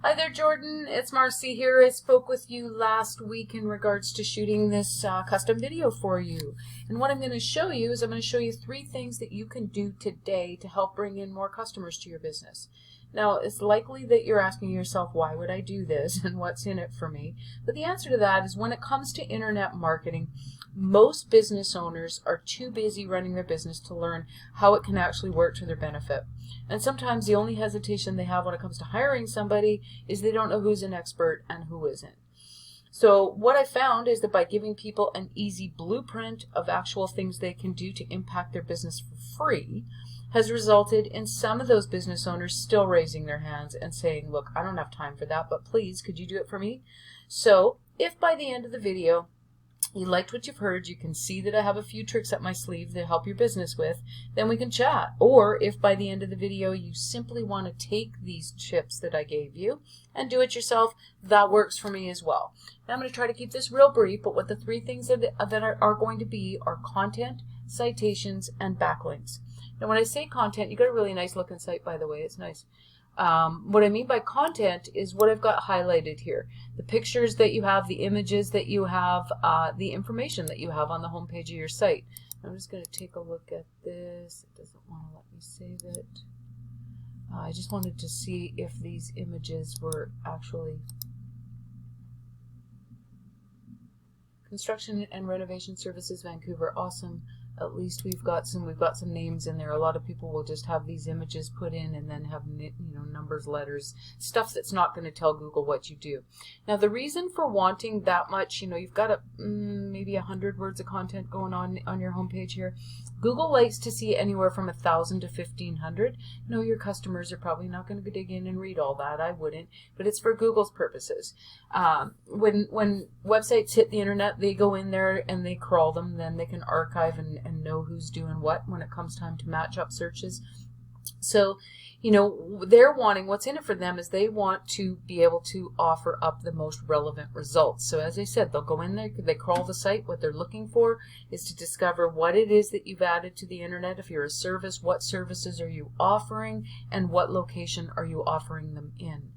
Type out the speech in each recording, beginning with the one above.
Hi there, Jordan. It's Marcy here. I spoke with you last week in regards to shooting this custom video for you. And what I'm going to show you is I'm going to show you 3 things that you can do today to help bring in more customers to your business. Now, it's likely that you're asking yourself, why would I do this and what's in it for me? But the answer to that is when it comes to internet marketing, most business owners are too busy running their business to learn how it can actually work to their benefit. And sometimes the only hesitation they have when it comes to hiring somebody is they don't know who's an expert and who isn't. So what I found is that by giving people an easy blueprint of actual things they can do to impact their business for free has resulted in some of those business owners still raising their hands and saying, look, I don't have time for that, but please, could you do it for me? So if by the end of the video you liked what you've heard, you can see that I have a few tricks up my sleeve to help your business with, then we can chat. Or if by the end of the video you simply want to take these tips that I gave you and do it yourself, that works for me as well. Now I'm going to try to keep this real brief, but what the 3 things that are going to be are content, citations, and backlinks. Now when I say content, you got a really nice looking site, by the way. It's nice. What I mean by content is what I've got highlighted here. The pictures that you have, the images that you have, the information that you have on the home page of your site. I'm just going to take a look at this. It doesn't want to let me save it. I just wanted to see if these images were actually construction and renovation services, Vancouver. Awesome. At least we've got some names in there. A lot of people will just have these images put in and then have numbers, letters, stuff that's not going to tell Google what you do. Now the reason for wanting that much, you've got maybe 100 words of content going on your homepage here. Google likes to see anywhere from 1,000 to 1,500. No, your customers are probably not going to dig in and read all that. I wouldn't, but it's for Google's purposes. When websites hit the internet, they go in there and they crawl them. Then they can archive and know who's doing what when it comes time to match up searches. So, they're wanting, what's in it for them is they want to be able to offer up the most relevant results. So as I said, they'll go in there, they crawl the site. What they're looking for is to discover what it is that you've added to the internet. If you're a service, what services are you offering and what location are you offering them in?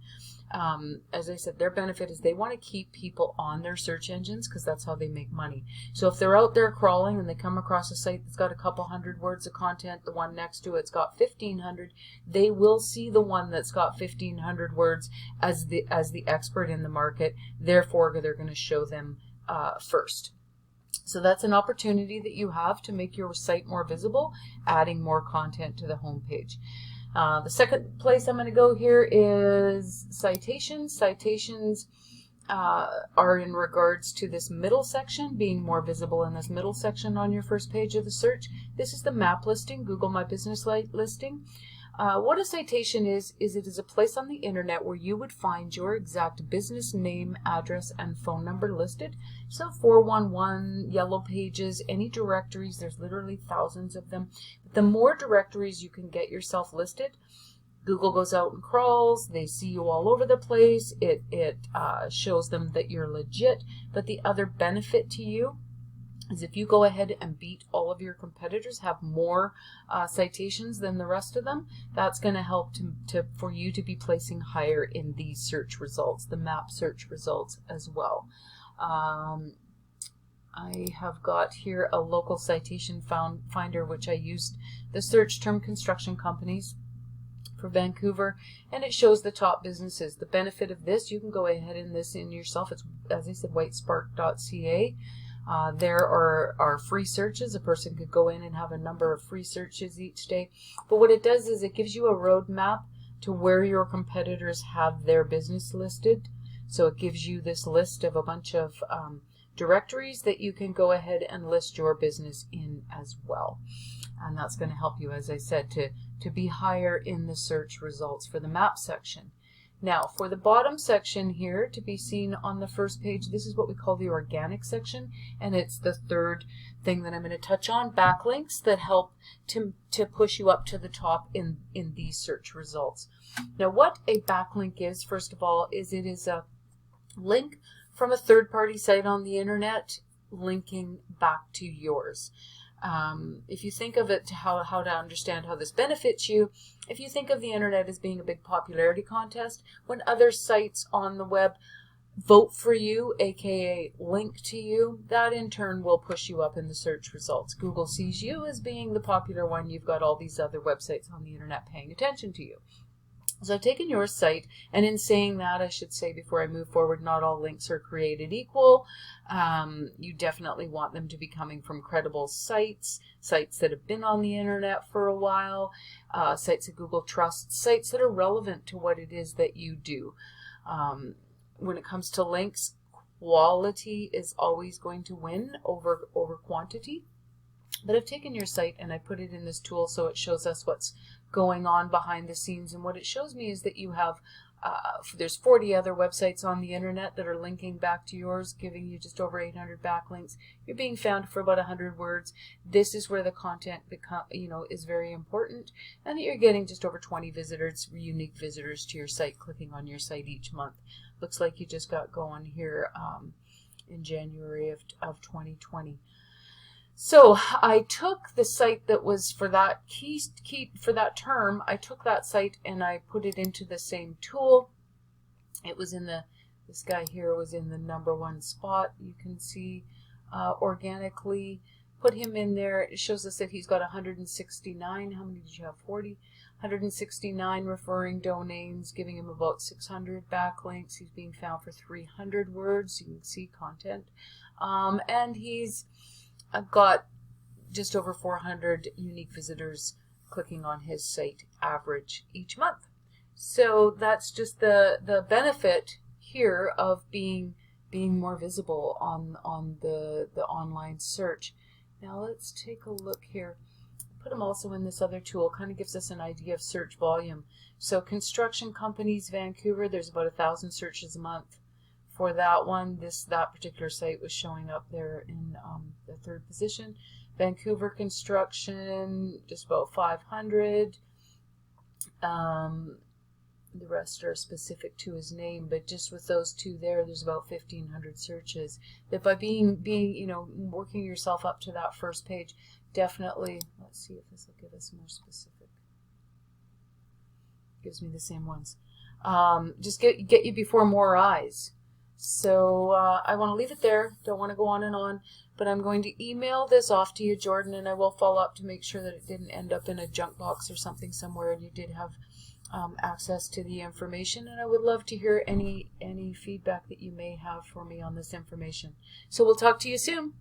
As I said, their benefit is they want to keep people on their search engines because that's how they make money. So if they're out there crawling and they come across a site that's got a couple hundred words of content, the one next to it's got 1,500, they will see the one that's got 1,500 words as the expert in the market. Therefore, they're going to show them first. So that's an opportunity that you have to make your site more visible, adding more content to the homepage. The second place I'm going to go here is citations. Citations are in regards to this middle section, being more visible in this middle section on your first page of the search. This is the map listing, Google My Business listing. What a citation is it is a place on the internet where you would find your exact business name, address, and phone number listed. So 411, yellow pages, any directories, there's literally thousands of them. But the more directories you can get yourself listed, Google goes out and crawls, they see you all over the place, it shows them that you're legit. But the other benefit to you is if you go ahead and beat all of your competitors, have more citations than the rest of them, that's going to help for you to be placing higher in these search results, the map search results as well. I have got here a local citation finder, which I used the search term construction companies for Vancouver, and it shows the top businesses. The benefit of this, you can go ahead and this in yourself. It's, as I said, whitespark.ca. There are free searches. A person could go in and have a number of free searches each day. But what it does is it gives you a roadmap to where your competitors have their business listed. So it gives you this list of a bunch of directories that you can go ahead and list your business in as well. And that's going to help you, as I said, to be higher in the search results for the map section. Now, for the bottom section here, to be seen on the first page, this is what we call the organic section, and it's the third thing that I'm going to touch on, backlinks that help to push you up to the top in these search results. Now, what a backlink is, first of all, is it is a link from a third-party site on the internet linking back to yours. If you think of it, how to understand how this benefits you, if you think of the internet as being a big popularity contest, when other sites on the web vote for you, aka link to you, that in turn will push you up in the search results. Google sees you as being the popular one. You've got all these other websites on the internet paying attention to you. So I've taken your site, and in saying that, I should say before I move forward, not all links are created equal. You definitely want them to be coming from credible sites, sites that have been on the internet for a while, sites that Google trusts, sites that are relevant to what it is that you do. When it comes to links, quality is always going to win over quantity. But I've taken your site and I put it in this tool so it shows us what's going on behind the scenes. And what it shows me is that you have, there's 40 other websites on the internet that are linking back to yours, giving you just over 800 backlinks. You're being found for about 100 words. This is where the content is very important, and that you're getting just over 20 visitors, unique visitors to your site, clicking on your site each month. Looks like you just got going here in January of 2020. So I took the site that was for that key for that term. I took that site and I put it into the same tool. It was in this guy here was in the #1 spot. You can see organically. Put him in there. It shows us that he's got 169. How many did you have? 40. 169 referring domains, giving him about 600 backlinks. He's being found for 300 words. You can see content, and he's I've got just over 400 unique visitors clicking on his site average each month. So that's just the benefit here of being more visible on the online search. Now let's take a look here. Put them also in this other tool. Kind of gives us an idea of search volume. So construction companies, Vancouver, there's about 1,000 searches a month. For that one, that particular site was showing up there in the 3rd position. Vancouver construction, just about 500. The rest are specific to his name, but just with those two there's about 1,500 searches. That by working yourself up to that first page, definitely. Let's see if this will give us more specific. Gives me the same ones. Just get you before more eyes. So I want to leave it there. Don't want to go on and on, but I'm going to email this off to you, Jordan, and I will follow up to make sure that it didn't end up in a junk box or something somewhere, and you did have access to the information. And I would love to hear any feedback that you may have for me on this information. So we'll talk to you soon.